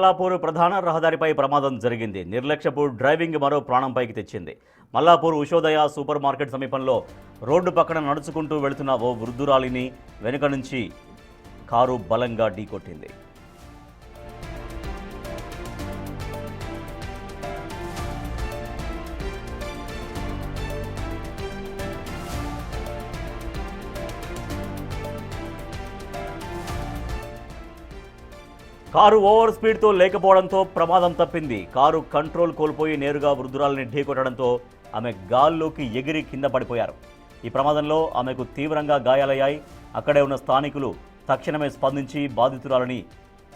మల్లాపూర్ ప్రధాన రహదారిపై ప్రమాదం జరిగింది. నిర్లక్ష్యపు డ్రైవింగ్ మరో ప్రాణంపైకి తెచ్చింది. మల్లాపూర్ ఉషోదయ సూపర్ మార్కెట్ సమీపంలో రోడ్డు పక్కన నడుచుకుంటూ వెళుతున్న ఓ వృద్ధురాలిని వెనుక నుంచి కారు బలంగా ఢీకొట్టింది. కారు ఓవర్ స్పీడ్తో లేకపోవడంతో ప్రమాదం తప్పింది. కారు కంట్రోల్ కోల్పోయి నేరుగా వృద్ధురాలిని ఢీకొట్టడంతో ఆమె గాల్లోకి ఎగిరి కింద పడిపోయారు. ఈ ప్రమాదంలో ఆమెకు తీవ్రంగా గాయాలయ్యాయి. అక్కడే ఉన్న స్థానికులు తక్షణమే స్పందించి బాధితురాలిని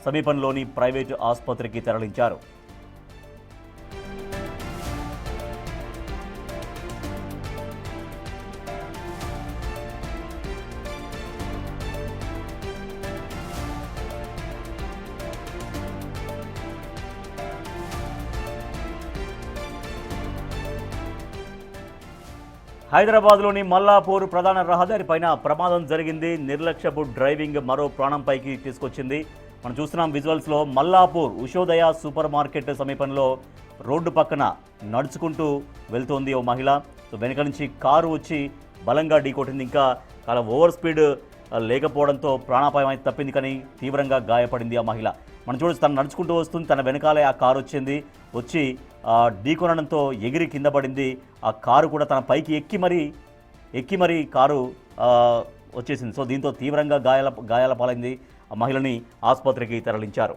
సమీపంలోని ప్రైవేటు ఆసుపత్రికి తరలించారు. హైదరాబాద్లోని మల్లాపూర్ ప్రధాన రహదారిపైన ప్రమాదం జరిగింది. నిర్లక్ష్యపు డ్రైవింగ్ మరో ప్రాణంపైకి తీసుకొచ్చింది. మనం చూస్తున్నాం విజువల్స్లో మల్లాపూర్ ఉషోదయ సూపర్ మార్కెట్ సమీపంలో రోడ్డు పక్కన నడుచుకుంటూ వెళ్తోంది ఓ మహిళ. వెనక నుంచి కారు వచ్చి బలంగా ఢీకొట్టింది. ఇంకా చాలా ఓవర్ స్పీడ్ లేకపోవడంతో ప్రాణాపాయం అయితే తప్పింది, కానీ తీవ్రంగా గాయపడింది ఆ మహిళ. మనం చూడొచ్చు, తను నడుచుకుంటూ వస్తుంది, తన వెనకాలే ఆ కారు వచ్చి ఢీకొనడంతో ఎగిరి కింద పడింది. ఆ కారు కూడా తన పైకి ఎక్కి మరీ కారు వచ్చేసింది. సో దీంతో తీవ్రంగా గాయాల పాలైంది. ఆ మహిళని ఆసుపత్రికి తరలించారు.